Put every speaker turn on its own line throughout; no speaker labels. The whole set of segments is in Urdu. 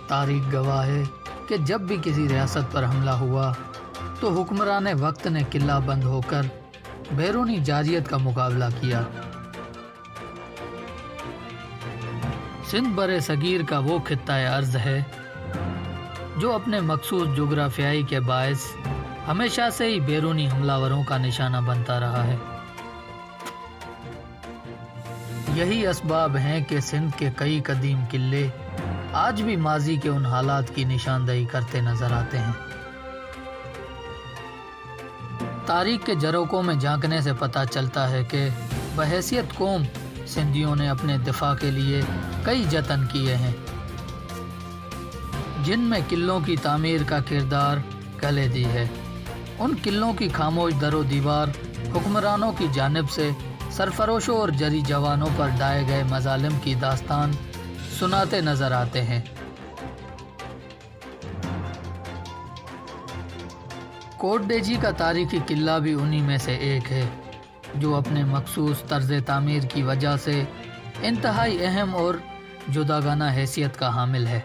تاریخ گواہ ہے کہ جب بھی کسی ریاست پر حملہ ہوا تو حکمران وقت نے قلعہ بند ہو کر بیرونی جارحیت کا مقابلہ کیا۔ سندھ بر صغیر کا وہ خطہ ارض ہے جو اپنے مخصوص جغرافیائی کے باعث ہمیشہ سے ہی بیرونی حملہ وروں کا نشانہ بنتا رہا ہے۔ یہی اسباب ہیں کہ سندھ کے کئی قدیم قلعے آج بھی ماضی کے ان حالات کی نشاندہی کرتے نظر آتے ہیں۔ تاریخ کے جروکوں میں جھانکنے سے پتہ چلتا ہے کہ بحیثیت قوم سندھیوں نے اپنے دفاع کے لیے کئی جتن کیے ہیں، جن میں قلعوں کی تعمیر کا کردار کلیدی ہے۔ ان قلعوں کی خاموش در و دیوار حکمرانوں کی جانب سے سرفروشوں اور جری جوانوں پر ڈھائے گئے مظالم کی داستان سناتے نظر آتے ہیں۔ کوٹ ڈیجی کا تاریخی قلعہ بھی انہی میں سے ایک ہے، جو اپنے مخصوص طرز تعمیر کی وجہ سے انتہائی اہم اور جداگانہ حیثیت کا حامل ہے۔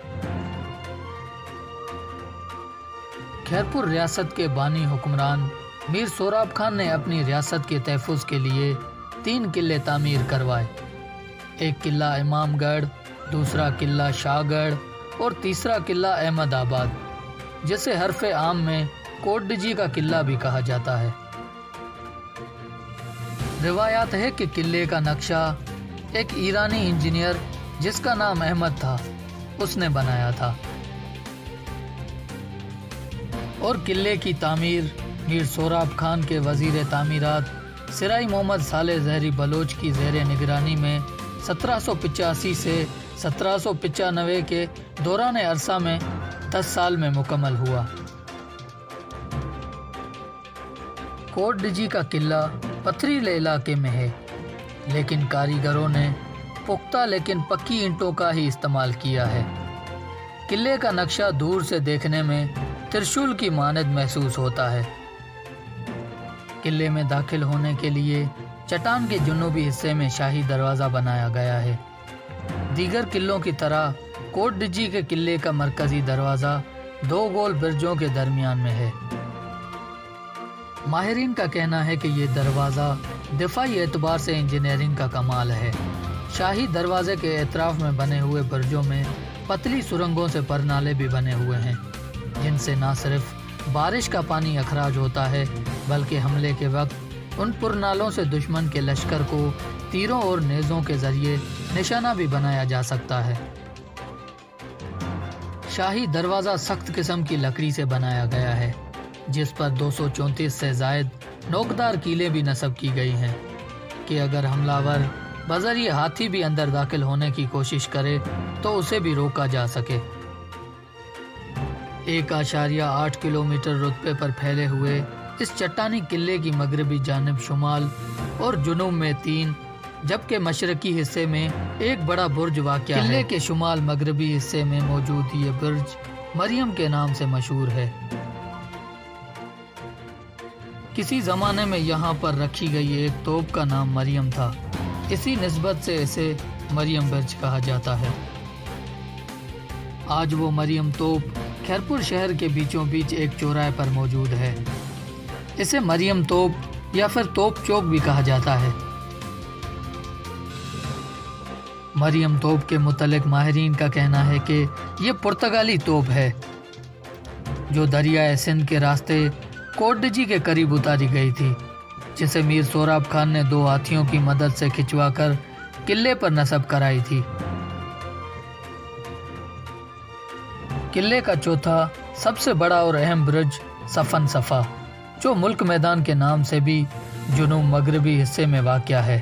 خیرپور ریاست کے بانی حکمران میر سوراب خان نے اپنی ریاست کے تحفظ کے لیے 3 قلعے تعمیر کروائے۔ ایک قلعہ امام گڑھ، دوسرا قلعہ شاہ گڑھ اور تیسرا قلعہ احمد آباد، جسے حرف عام میں کوٹ ڈیجی کا قلعہ بھی کہا جاتا ہے۔ روایات ہے کہ قلعے کا نقشہ ایک ایرانی انجینئر جس کا نام احمد تھا، اس نے بنایا تھا، اور قلعے کی تعمیر میر سوراب خان کے وزیر تعمیرات سرائی محمد صالح زہری بلوچ کی زیر نگرانی میں 1785 سے 1795 کے دوران عرصہ میں 10 سال میں مکمل ہوا۔ کوٹ ڈیجی کا قلعہ پتھریلے علاقے میں ہے، لیکن کاریگروں نے پختہ لیکن پکی اینٹوں کا ہی استعمال کیا ہے۔ قلعے کا نقشہ دور سے دیکھنے میں ترشول کی مانند محسوس ہوتا ہے۔ قلعے میں داخل ہونے کے لیے چٹان کے جنوبی حصے میں شاہی دروازہ بنایا گیا ہے۔ دیگر قلعوں کی طرح کوٹ ڈیجی کے قلعے کا مرکزی دروازہ 2 گول برجوں کے درمیان میں ہے۔ ماہرین کا کہنا ہے کہ یہ دروازہ دفاعی اعتبار سے انجینئرنگ کا کمال ہے۔ شاہی دروازے کے اطراف میں بنے ہوئے برجوں میں پتلی سرنگوں سے پرنالے بھی بنے ہوئے ہیں، جن سے نہ صرف بارش کا پانی اخراج ہوتا ہے بلکہ حملے کے وقت ان پرنالوں سے دشمن کے لشکر کو تیروں اور نیزوں کے ذریعے نشانہ بھی بنایا جا سکتا ہے۔ شاہی دروازہ سخت قسم کی لکڑی سے بنایا گیا ہے، جس پر 234 سے زائد نوکدار کیلیں بھی نصب کی گئی ہیں کہ اگر حملہ ور بذریعہ ہاتھی بھی اندر داخل ہونے کی کوشش کرے تو اسے بھی روکا جا سکے۔ 1.8 کلومیٹر رقبے پر پھیلے ہوئے اس چٹانی قلعے کی مغربی جانب شمال اور جنوب میں 3 جبکہ مشرقی حصے میں ایک بڑا برج واقع ہے۔ قلعے کے شمال مغربی حصے میں موجود یہ برج مریم کے نام سے مشہور ہے۔ کسی زمانے میں یہاں پر رکھی گئی ایک توپ کا نام مریم تھا، اسی نسبت سے اسے مریم برج کہا جاتا ہے۔ آج وہ مریم توپ خیرپور شہر کے بیچوں بیچ ایک چوراہے پر موجود ہے۔ اسے مریم توپ یا پھر توپ چوک بھی کہا جاتا ہے۔ مریم توپ کے متعلق ماہرین کا کہنا ہے کہ یہ پرتگالی توپ ہے جو دریائے سندھ کے راستے کوٹ ڈیجی کے قریب اتاری گئی تھی، جسے میر سوراب خان نے 2 ہاتھیوں کی مدد سے کھچوا کر قلعے پر نصب کرائی تھی۔ قلعے کا چوتھا سب سے بڑا اور اہم برج سفن صفا، جو ملک میدان کے نام سے بھی جنوب مغربی حصے میں واقع ہے،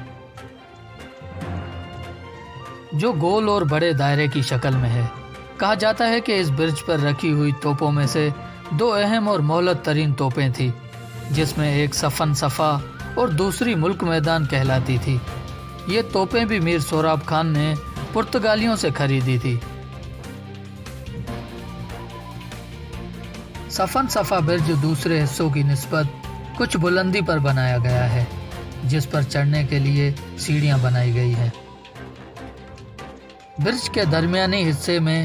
جو گول اور بڑے دائرے کی شکل میں ہے۔ کہا جاتا ہے کہ اس برج پر رکھی ہوئی توپوں میں سے 2 اہم اور مہلت ترین توپیں تھیں، جس میں ایک سفن صفا اور دوسری ملک میدان کہلاتی تھی۔ یہ توپیں بھی میر سوراب خان نے پرتگالیوں سے خریدی تھی۔ سفن صفا برج دوسرے حصوں کی نسبت کچھ بلندی پر بنایا گیا ہے، جس پر چڑھنے کے لیے سیڑھیاں بنائی گئی ہیں۔ برج کے درمیانی حصے میں